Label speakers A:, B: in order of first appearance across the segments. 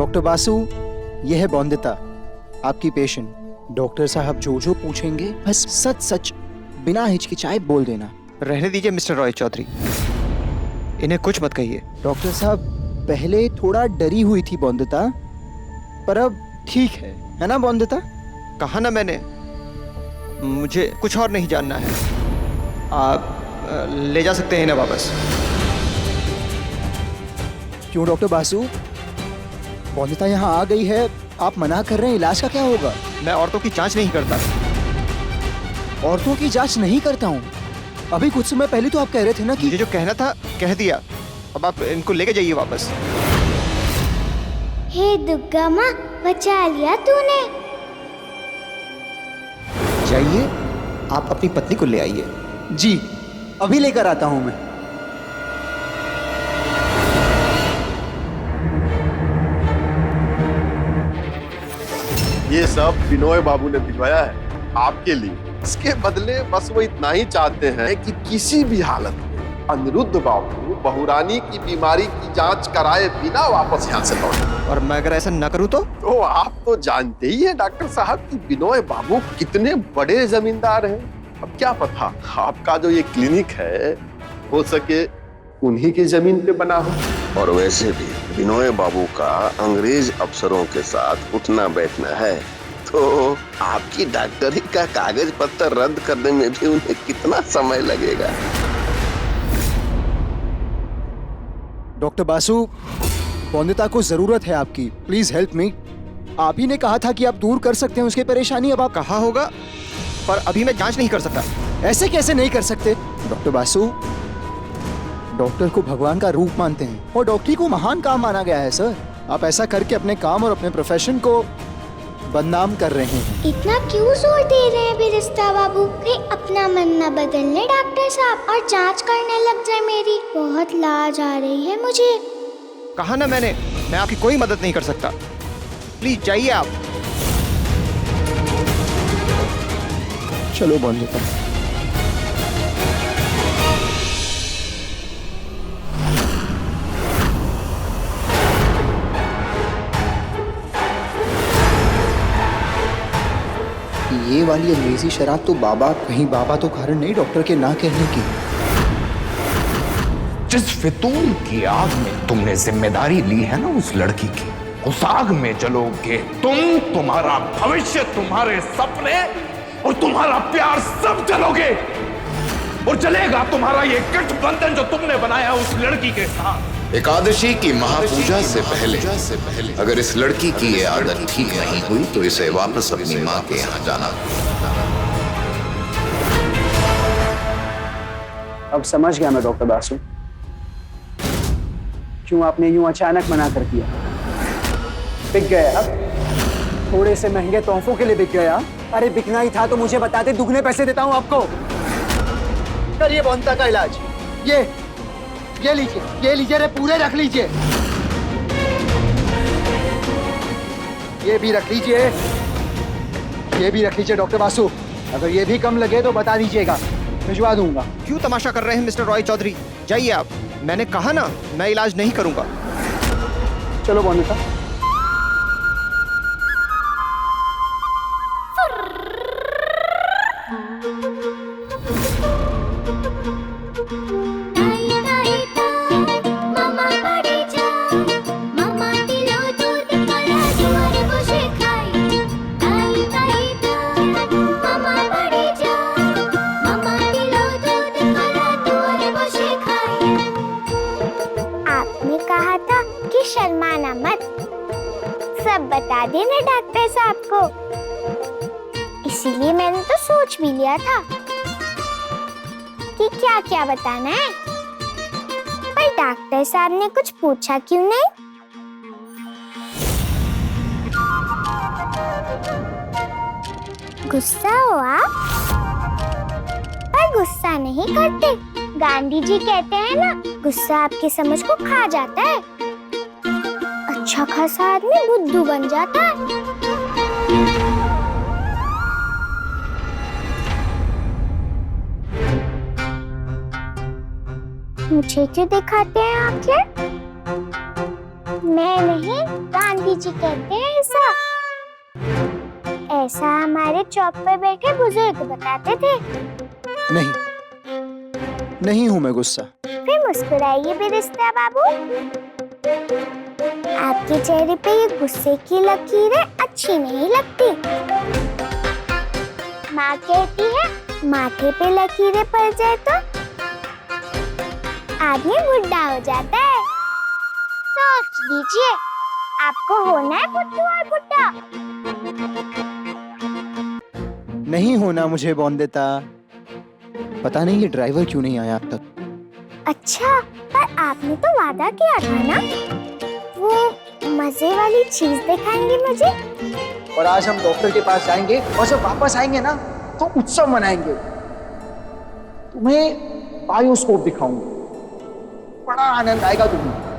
A: Doctor Basu, यह है बॉन्दिता, आपकी पेशेंट। डॉक्टर साहब जो जो पूछेंगे बस सच सच बिना हिचकिचाए बोल देना।
B: रहने दीजिए मिस्टर रॉय चौधरी, इन्हें कुछ मत कहिए।
A: डॉक्टर साहब, पहले थोड़ा डरी हुई थी बॉन्दिता, पर अब ठीक है ना बॉन्दिता?
B: कहा ना मैंने, मुझे कुछ और नहीं जानना है। आप ले जा सकते हैं इन्हें वापस।
A: क्यों डॉक्टर बासु, बॉन्दिता यहाँ आ गई है, आप मना कर रहे हैं, इलाज का क्या होगा?
B: मैं औरतों की जांच नहीं करता।
A: औरतों की जांच नहीं करता हूँ? अभी कुछ समय पहले तो आप कह रहे थे ना कि
B: मुझे जो कहना था कह दिया, अब आप इनको लेके जाइए वापस।
C: हे दुर्गा माँ, बचा लिया तूने।
B: जाइए, आप अपनी पत्नी को ले आइए।
A: जी, अभी लेकर आता हूँ मैं।
D: ये सब बिनोय बाबू ने भिजवाया है आपके लिए। इसके बदले बस वो इतना ही चाहते हैं कि किसी भी हालत में अनिरुद्ध बाबू बहुरानी की बीमारी की जांच कराए बिना वापस यहाँ से लौटे।
B: और मैं अगर ऐसा न करूं तो
D: आप तो जानते ही हैं डॉक्टर साहब कि बिनोय बाबू कितने बड़े जमींदार हैं। अब क्या पता आपका जो ये क्लिनिक है हो सके उन्हीं की जमीन पे बना हो।
E: और वैसे भी बिनोय बाबू का अंग्रेज अफसरों के साथ उठना बैठना है, तो आपकी डॉक्टरी का कागज पत्र रद्द करने में भी उन्हें कितना समय लगेगा।
A: डॉक्टर बासु, बॉन्दिता को जरूरत है आपकी, प्लीज हेल्प मी। आप ही ने कहा था कि आप दूर कर सकते हैं उसकी परेशानी, अब आप
B: कहा होगा, पर अभी मैं जांच नहीं कर सकता।
A: ऐसे कैसे नहीं कर सकते? डॉक्टर बासु, डॉक्टर को भगवान का रूप मानते हैं और डॉक्टरी को महान काम माना गया है सर। आप ऐसा करके अपने काम और अपने प्रोफेशन को बदनाम कर रहे हैं।
C: इतना क्यों जोर दे रहे हैं बिरिस्ता बाबू? कहीं अपना मन न बदल ले डॉक्टर साहब और जांच करने लग जाए मेरी। बहुत लाज आ रही है मुझे।
B: कहा ना मैंने, मैं आपकी कोई मदद नहीं कर सकता। प्लीज जाइए आप।
A: चलो बॉन्दिता। ये वाली अंग्रेजी शराब तो कहीं बाबा तो कारण नहीं डॉक्टर के ना कहने की।
F: जिस फितूल की आग में तुमने जिम्मेदारी ली है ना उस लड़की की, उस आग में जलोगे तुम, तुम्हारा भविष्य, तुम्हारे सपने और तुम्हारा प्यार सब जलोगे। और जलेगा तुम्हारा ये गठबंधन जो तुमने बनाया उस लड़की के साथ।
G: एकादशी की महापूजा से पहले अगर इस लड़की की ये आदत ठीक नहीं हुई तो इसे वापस अपनी माँ के यहाँ जाना।
H: अब समझ गया मैं डॉक्टर बासु, क्यों आपने यूं अचानक मना कर दिया। बिक गया, अब थोड़े से महंगे तोहफों के लिए बिक गया। अरे बिकना ही था तो मुझे बता दे, दुगने पैसे देता हूं आपको।
A: करिए बॉन्दिता का इलाज। ये लीजिए रे, पूरे रख लीजिए। ये भी रख लीजिए, ये भी रख लीजिए डॉक्टर बासु। अगर ये भी कम लगे तो बता दीजिएगा, भिजवा दूंगा।
B: क्यों तमाशा कर रहे हैं मिस्टर रॉय चौधरी? जाइए आप। मैंने कहा ना, मैं इलाज नहीं करूंगा।
H: चलो बॉन्दिता।
C: शर्माना मत, सब बता देना डॉक्टर साहब को। इसीलिए मैंने तो सोच भी लिया था कि क्या क्या बताना है, पर डॉक्टर साहब ने कुछ पूछा क्यों नहीं? गुस्सा हो आप? पर गुस्सा नहीं करते। गांधी जी कहते हैं ना, गुस्सा आपकी समझ को खा जाता है। अच्छा खासा आदमी बुद्धू बन जाता है। मुझे क्यों दिखाते हैं आप ये? मैं नहीं, गांधी जी कहते हैं ऐसा। ऐसा हमारे चौक पर बैठे बुजुर्ग बताते थे।
A: नहीं हूं मैं गुस्सा।
C: फिर मुस्कुराइए बिरिस्ता बाबू। आपके चेहरे पे ये गुस्से की लकीरें अच्छी नहीं लगती। माँ कहती है माथे पे लकीरें पड़ जाए तो आदमी बुढ़ा हो जाता है। सोच लीजिए, आपको होना है बुद्धू और बुढ़ा।
A: नहीं होना मुझे बॉन्दिता। पता नहीं ये ड्राइवर क्यों नहीं आया अब तक।
C: अच्छा, पर आपने तो वादा किया था ना, वो मजे वाली चीज दिखाएंगे मुझे।
H: और आज हम डॉक्टर के पास जाएंगे और जब वापस आएंगे ना तो उत्सव मनाएंगे। तुम्हें बायोस्कोप दिखाऊंगा, बड़ा आनंद आएगा तुम्हें।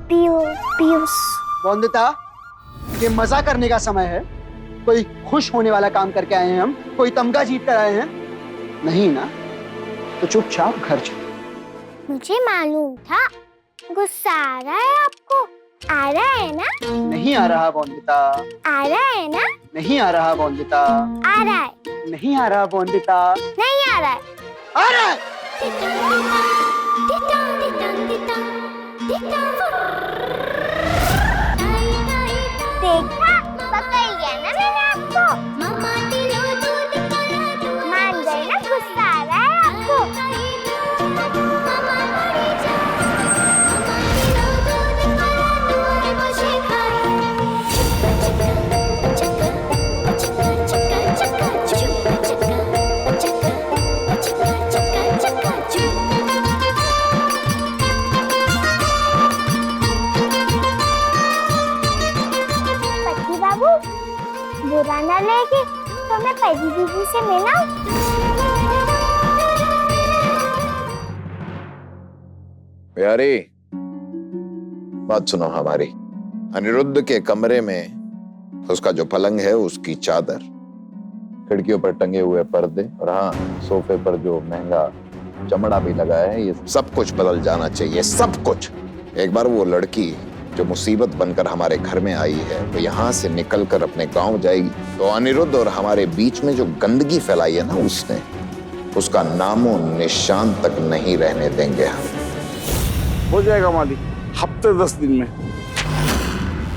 C: पीयूष।
H: वंदिता, ये मजा करने का समय है। कोई खुश होने वाला काम करके आए हैं हम, कोई तमगा जीत कर आए हैं नहीं ना, तो चुपचाप घर चलो।
C: मुझे मालूम था गुस्सा आ रहा है आपको। आ रहा है ना?
H: नहीं आ रहा वंदिता।
C: आ रहा है ना?
H: नहीं आ रहा वंदिता।
C: आ रहा है।
H: नहीं आ रहा वंदिता।
C: नहीं आ रहा है।
H: आ रहा है।
C: देखा, पकड़ लिया ना मैंने आपको। मान गए ना, गुस्सा आ रहा है आपको। पति बाबू, बुरा ना लगे तो मैं परी दीदी से मिला।
G: प्यारी, बात सुनो हमारी। अनिरुद्ध के कमरे में उसका जो पलंग है, उसकी चादर, खिड़कियों पर टंगे हुए पर्दे और हाँ, सोफे पर जो महंगा चमड़ा भी लगा है, ये सब कुछ बदल जाना चाहिए, सब कुछ। एक बार वो लड़की जो मुसीबत बनकर हमारे घर में आई है, वो यहाँ से निकलकर अपने गांव जाएगी तो अनिरुद्ध और हमारे बीच में जो गंदगी फैलाई है ना उसने, उसका नामो निशान तक नहीं रहने देंगे हम।
I: हो जाएगा मालिक, हफ्ते 10 दिन में।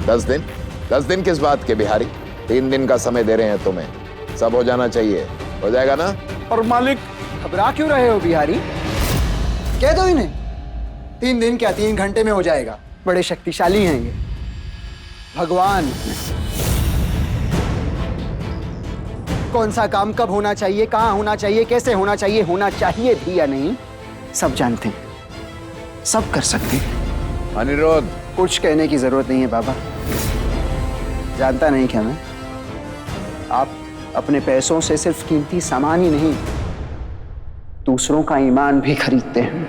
G: 10 दिन? 10 दिन किस बात के बिहारी? 3 दिन का समय दे रहे हैं तुम्हें, सब हो जाना चाहिए। हो जाएगा ना?
I: और मालिक,
H: घबरा क्यों रहे हो बिहारी? कह दो इन्हें 3 दिन क्या 3 घंटे में हो जाएगा। बड़े शक्तिशाली हैं ये भगवान। कौन सा काम कब होना चाहिए, कहां होना चाहिए, कैसे होना चाहिए भी या नहीं, सब जानते हैं, सब कर सकते हैं।
G: अनिरुद्ध,
H: कुछ कहने की जरूरत नहीं है बाबा। जानता नहीं क्या मैं, आप अपने पैसों से सिर्फ कीमती सामान ही नहीं, दूसरों का ईमान भी खरीदते हैं।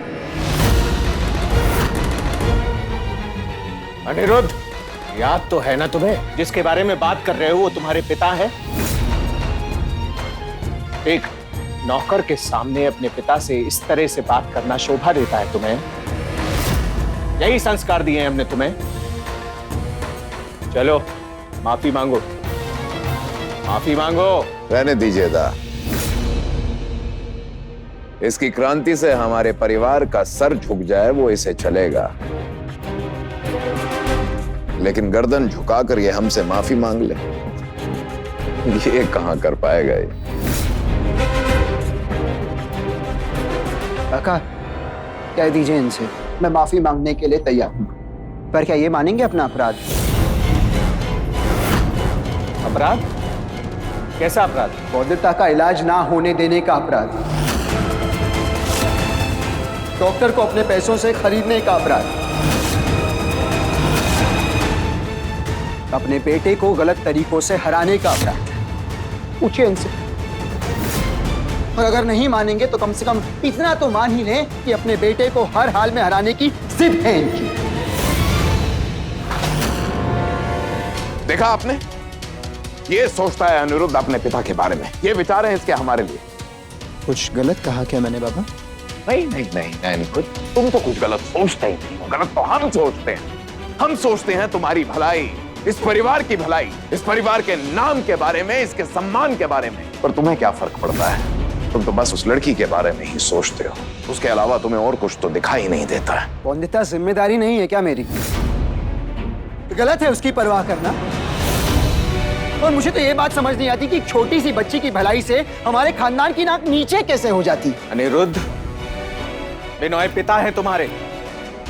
F: अनिरुद्ध, याद तो है ना तुम्हें, जिसके बारे में बात कर रहे हो वो तुम्हारे पिता है। एक नौकर के सामने अपने पिता से इस तरह से बात करना शोभा देता है तुम्हें? यही संस्कार दिए हैं हमने तुम्हें। चलो माफी मांगो, माफी मांगो।
G: रहने दीजिए दा। इसकी क्रांति से हमारे परिवार का सर झुक जाए वो इसे चलेगा, लेकिन गर्दन झुकाकर ये हमसे माफी मांग ले, ये कहां कर पाएगा ये।
H: काका, कह दीजिए इनसे मैं माफी मांगने के लिए तैयार हूं, पर क्या ये मानेंगे अपना अपराध?
F: अपराध? कैसा अपराध?
H: बौद्धिकता का इलाज ना होने देने का अपराध, डॉक्टर को अपने पैसों से खरीदने का अपराध, अपने बेटे को गलत तरीकों से हराने का अपराध। पूछिए इनसे। और अगर नहीं मानेंगे तो कम से कम इतना तो मान ही लें कि अपने बेटे को हर हाल में हराने की जिद है इनकी।
G: देखा आपने, ये सोचता है अनिरुद्ध अपने पिता के बारे में, ये विचार है इसके हमारे लिए।
A: कुछ गलत कहा क्या मैंने बाबा?
F: नहीं नहीं नहीं नहीं, तुम तो कुछ गलत सोचते ही नहीं हो। गलत तो हम सोचते हैं। हम सोचते हैं तुम्हारी भलाई, इस परिवार की भलाई, इस परिवार के नाम के बारे में, इसके सम्मान के बारे में। पर तुम्हें क्या फर्क पड़ता है? तुम तो बस उस लड़की के बारे में ही सोचते हो। उसके अलावा तुम्हें और कुछ तो दिखाई नहीं देता है।
H: वंदिता जिम्मेदारी नहीं है क्या मेरी? गलत है उसकी परवाह करना। और मुझे तो ये बात समझ नहीं आती कि एक छोटी सी बच्ची की भलाई से हमारे खानदान की नाक नीचे कैसे हो जाती।
J: अनिरुद्ध, बिनोय पिता है तुम्हारे,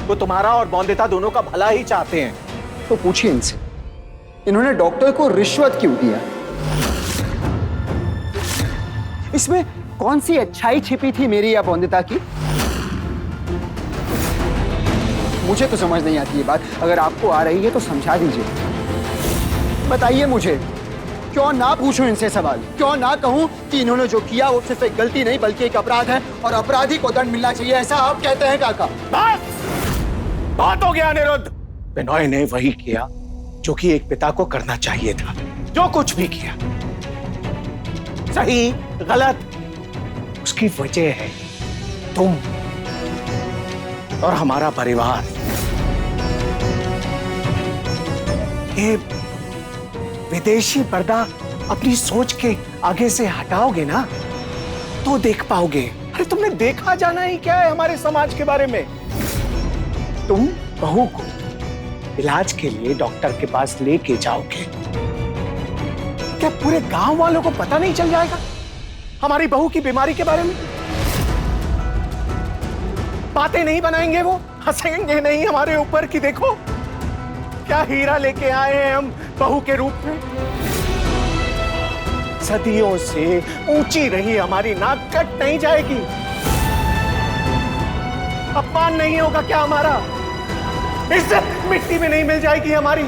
J: वो तुम्हारा और वंदिता दोनों का भला ही चाहते हैं।
H: तो पूछिए इनसे, इन्होंने डॉक्टर को रिश्वत क्यों दिया? इसमें कौन सी अच्छाई छिपी थी मेरी या वंदिता की? मुझे तो समझ नहीं आती ये बात। अगर आपको आ रही है तो समझा दीजिए, बताइए मुझे। क्यों ना पूछूं इनसे सवाल? क्यों ना कहूं कि इन्होंने जो किया वो सिर्फ एक गलती नहीं बल्कि एक अपराध है और अपराधी को दंड मिलना चाहिए, ऐसा आप कहते हैं काका?
J: बस बात हो गया अनिरुद्ध। बिनोय ने वही किया जो कि एक पिता को करना चाहिए था। जो कुछ भी किया, सही गलत, उसकी वजह है तुम और हमारा परिवार। ये विदेशी पर्दा अपनी सोच के आगे से हटाओगे ना तो देख पाओगे। अरे तुमने देखा जाना ही क्या है हमारे समाज के बारे में? तुम बहू को इलाज के लिए डॉक्टर के पास लेके जाओगे, क्या पूरे गांव वालों को पता नहीं चल जाएगा हमारी बहू की बीमारी के बारे में? बातें नहीं बनाएंगे वो, हंसेंगे नहीं हमारे ऊपर कि देखो क्या हीरा लेके आए हैं हम बहू के रूप में। सदियों से ऊंची रही हमारी नाक कट नहीं जाएगी। अपमान नहीं होगा क्या हमारा? इज्जत मिट्टी में नहीं मिल जाएगी हमारी?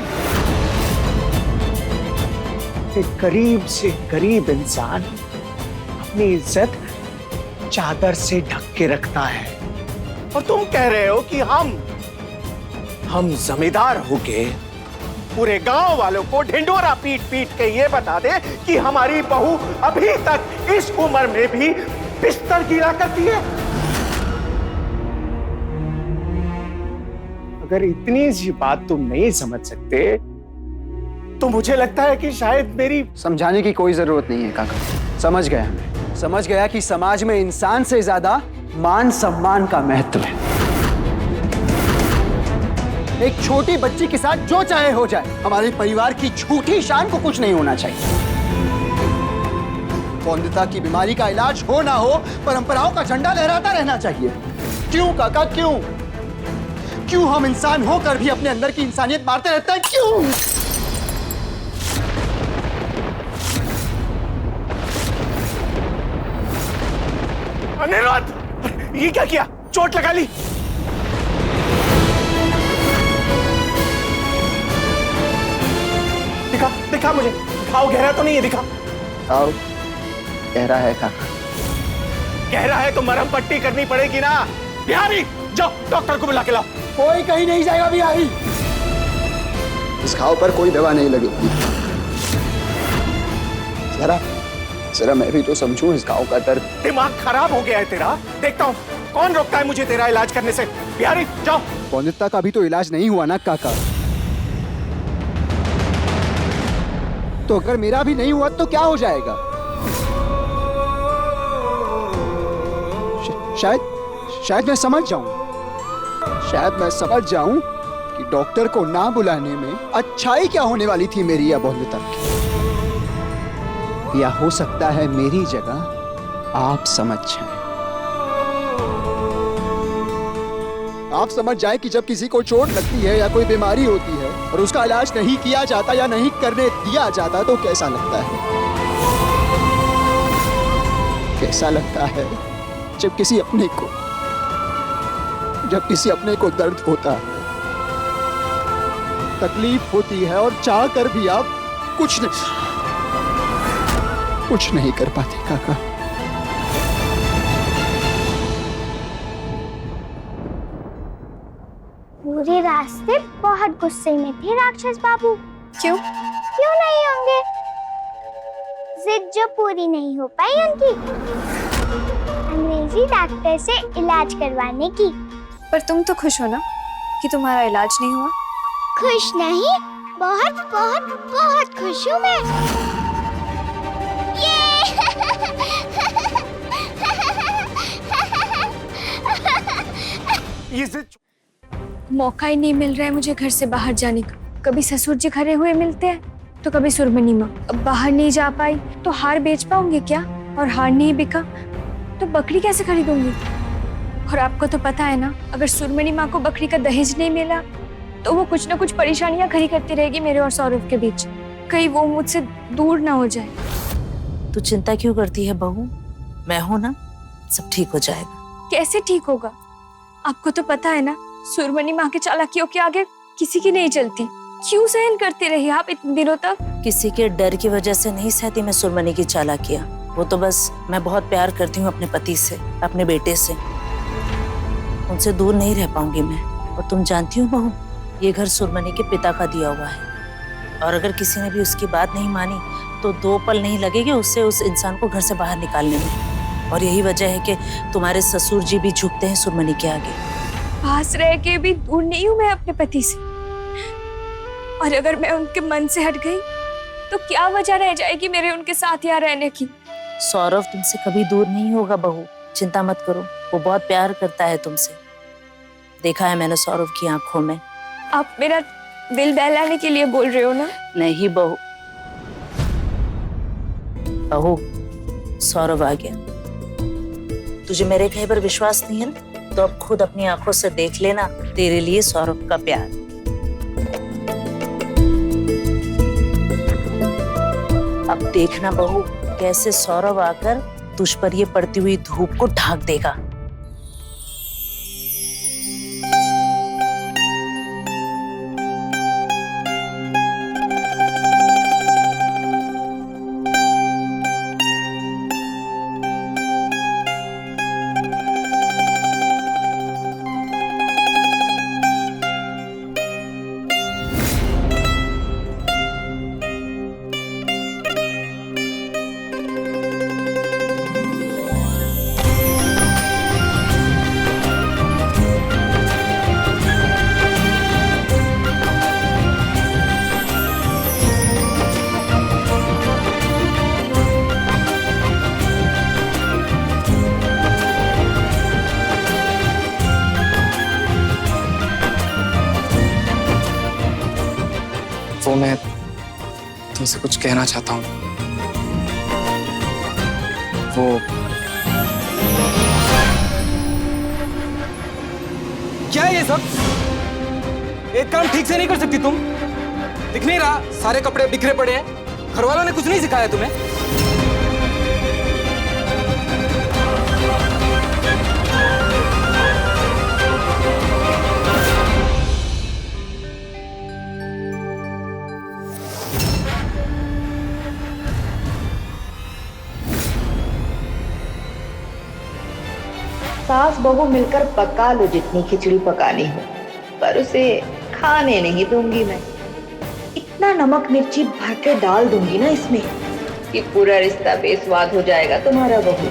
J: एक गरीब से गरीब इंसान अपनी इज्जत चादर से ढक के रखता है और तुम कह रहे हो कि हम जमींदार होके पूरे गांव वालों को ढिंडोरा पीट पीट के ये बता दे कि हमारी बहू अभी तक इस उम्र में भी बिस्तर गीला करती है। अगर इतनी सी बात तुम नहीं समझ सकते तो मुझे लगता है कि शायद मेरी
H: समझाने की कोई जरूरत नहीं है काका। समझ गया मैं, समझ गया कि समाज में इंसान से ज्यादा मान सम्मान का महत्व है। एक छोटी बच्ची के साथ जो चाहे हो जाए, हमारे परिवार की झूठी शान को कुछ नहीं होना चाहिए। वंदिता की बीमारी का इलाज हो ना हो, परंपराओं का झंडा लहराता रहना चाहिए। क्यों काका, क्यों? क्यों हम इंसान होकर भी अपने अंदर की इंसानियत मारते रहते हैं? क्यों?
J: अनिरुद्ध, ये क्या किया? चोट लगा ली? दिखा दिखा मुझे, घाव गहरा तो नहीं है? दिखा।
H: आओ, गहरा है काका।
J: गहरा है तो मरहम पट्टी करनी पड़ेगी ना। बिहारी, जाओ डॉक्टर को बुला के लाओ।
H: कोई कहीं नहीं जाएगा बिहारी। इस घाव पर कोई दवा नहीं लगेगी। जरा मैं भी तो समझूं इस घाव का दर्द।
J: दिमाग खराब हो गया है तेरा। देखता हूँ कौन रोकता है मुझे तेरा इलाज करने से। बिहारी, जाओ।
H: वंदिता का भी तो इलाज नहीं हुआ ना काका। तो अगर मेरा भी नहीं हुआ तो क्या हो जाएगा? शायद मैं समझ जाऊं। शायद मैं समझ जाऊं कि डॉक्टर को ना बुलाने में अच्छाई क्या होने वाली थी मेरी या वंदिता की। या हो सकता है मेरी जगह आप समझ जाएं। आप समझ जाएं कि जब किसी को चोट लगती है या कोई बीमारी होती है और उसका इलाज नहीं किया जाता या नहीं करने दिया जाता तो कैसा लगता है? कैसा लगता है जब किसी अपने को दर्द होता है, तकलीफ होती है और चाह कर भी आप कुछ नहीं कर पाते काका।
C: पूरे रास्ते बहुत गुस्से में थे राक्षस बाबू। क्यों नहीं होंगे? जिद जो पूरी नहीं हो पाई उनकी। अंग्रेज जी डॉक्टर से इलाज करवाने की।
K: पर तुम तो खुश हो ना कि तुम्हारा इलाज नहीं हुआ?
C: खुश नहीं, बहुत बहुत बहुत खुश हूँ मैं।
J: ये
K: मौका ही नहीं मिल रहा है मुझे घर से बाहर जाने का। कभी ससुर जी घरे हुए मिलते हैं तो कभी सुरमनी माँ। अब बाहर नहीं जा पाई तो हार बेच पाऊंगी क्या? और हार नहीं बिका तो बकरी कैसे खरीदूंगी? और आपको तो पता है ना, अगर सुरमनी माँ को बकरी का दहेज नहीं मिला तो वो कुछ ना कुछ परेशानियां खड़ी करती रहेगी मेरे और सौरभ के बीच। कहीं वो मुझसे दूर ना हो जाए।
L: तू चिंता क्यों करती है बहू? मैं हूं ना, सब ठीक हो जाएगा।
K: कैसे ठीक होगा? आपको तो पता है ना, सुरमनी माँ के चालाकियों के आगे किसी की नहीं चलती। क्यों सहन करती रही आप इतने दिनों तक?
L: किसी के डर की वजह से नहीं सहती मैं सुरमनी की चालाकियां। वो तो बस मैं बहुत प्यार करती हूँ अपने पति से, अपने बेटे से। उनसे दूर नहीं रह पाऊंगी मैं। और तुम जानती हो बहू, ये घर सुरमनी के पिता का दिया हुआ है, और अगर किसी ने भी उसकी बात नहीं मानी तो 2 पल नहीं लगेंगे उससे उस इंसान को घर से बाहर निकालने में। और यही वजह है कि तुम्हारे ससुर जी भी झुकते हैं सुरमनी के आगे।
K: पास रह के भी दूर नहीं हूँ मैं अपने पति से, और अगर मैं उनके मन से हट गई तो क्या वजह रह जाएगी मेरे उनके साथ यहाँ रहने की?
L: सौरभ तुमसे कभी दूर नहीं होगा बहू, चिंता मत करो। वो बहुत प्यार करता है तुमसे, देखा है मैंने सौरभ की आंखों में।
K: आप मेरा दिल बहलाने के लिए बोल रहे हो ना?
L: नहीं बहू, बहू सौरभ आ गया। तुझे मेरे कहे पर विश्वास नहीं है ना, तो अब खुद अपनी आंखों से देख लेना तेरे लिए सौरभ का प्यार। अब देखना बहू कैसे सौरभ आकर तुझ पर ये पड़ती हुई धूप को ढाक देगा।
M: वो मैं तुमसे कुछ कहना चाहता हूँ। वो
N: क्या है ये सब? एक काम ठीक से नहीं कर सकती तुम? दिख नहीं रहा सारे कपड़े बिखरे पड़े हैं? घर वालों ने कुछ नहीं सिखाया तुम्हें?
O: सास बहू मिलकर पका लो जितनी खिचड़ी पकानी हो, पर उसे खाने नहीं दूंगी मैं। इतना नमक मिर्ची भर के डाल दूंगी ना इसमें कि पूरा रिश्ता बेस्वाद हो जाएगा तुम्हारा बहू।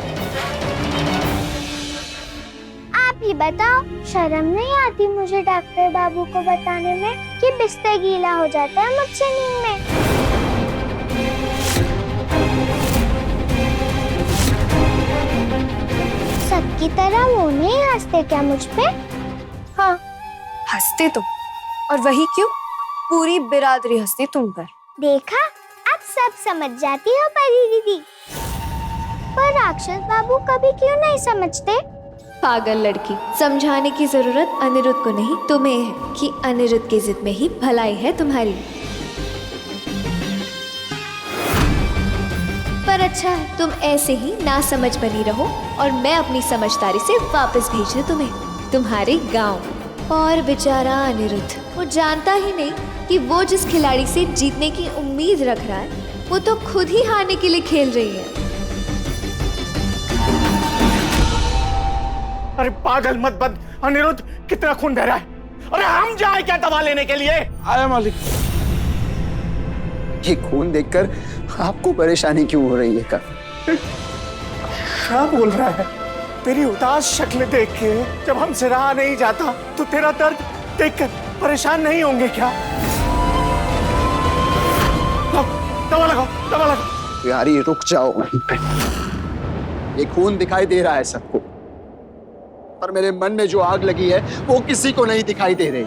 C: आप ही बताओ, शर्म नहीं आती मुझे डॉक्टर बाबू को बताने में कि बिस्तर गीला हो जाता है मुझसे नींद में? सबकी तरह वो नहीं हंसते क्या मुझ पे?
K: हाँ, हंसते तुम, और वही क्यों, पूरी बिरादरी हंसती तुम पर।
C: देखा, अब सब समझ जाती हो परी दीदी। पर राक्षस बाबू कभी क्यों नहीं समझते?
P: पागल लड़की, समझाने की जरूरत अनिरुद्ध को नहीं तुम्हें है कि अनिरुद्ध की जिद में ही भलाई है तुम्हारी। पर अच्छा, तुम ऐसे ही ना समझ बनी रहो और मैं अपनी समझदारी से वापस भेज दूं तुम्हें तुम्हारे गांव। और बेचारा अनिरुद्ध, वो जानता ही नहीं कि वो जिस खिलाड़ी से जीतने की उम्मीद रख रहा है वो तो खुद ही हारने के लिए खेल रही है।
J: अरे पागल मत बन अनिरुद्ध, कितना खून बह रहा है। अरे हम जाए क्या दवा लेने के लिए?
I: आया मालिक।
H: ये खून देखकर आपको परेशानी क्यों हो रही है?
J: क्या बोल रहा है? मेरी उदास शक्ल देख के जब हमसे रहा नहीं जाता तो तेरा दर्द देखकर परेशान नहीं होंगे क्या? दवा लगाओ, दवा लगाओ।
H: यारी रुक जाओ। ये खून दिखाई दे रहा है सबको, पर मेरे मन में जो आग लगी है वो किसी को नहीं दिखाई दे रही।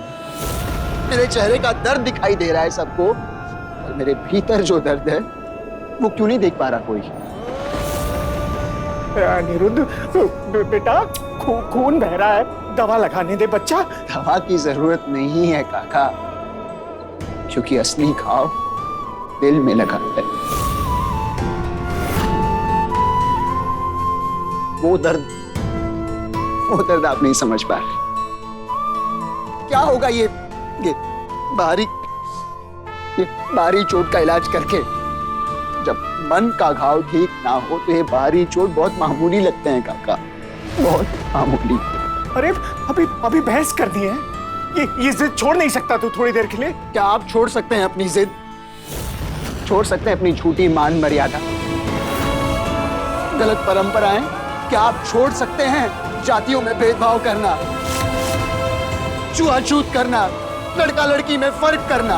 H: मेरे चेहरे का दर्द दिखाई दे रहा है सबको, पर मेरे भीतर जो दर्द है वो क्यों नहीं देख पा रहा कोई?
J: अनिरुद्ध बेटा, खून बह रहा है, दवा लगाने दे बच्चा।
H: दवा की जरूरत नहीं है काका, क्योंकि असली घाव दिल में लगा है। वो दर्द आप नहीं समझ पा रहे। क्या होगा ये बाहरी चोट का इलाज करके? जब मन का घाव ठीक ना हो तो ये बाहरी चोट बहुत मामूली लगते हैं काका, बहुत मामूली।
J: अरे अभी बहस करनी है, ये जिद छोड़ नहीं सकता तू थोड़ी देर के लिए?
H: क्या आप छोड़ सकते हैं अपनी जिद? छोड़ सकते हैं अपनी झूठी मान मर्यादा, गलत परंपराएं? क्या आप छोड़ सकते हैं जातियों में भेदभाव करना, छुआछूत करना, लड़का लड़की में फर्क करना?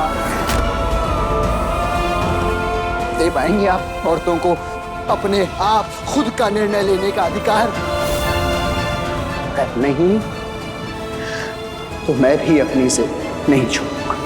H: दे पाएंगे आप औरतों को अपने आप खुद का निर्णय लेने का अधिकार? अगर नहीं तो मैं भी अपनी से नहीं छोड़ूंगा।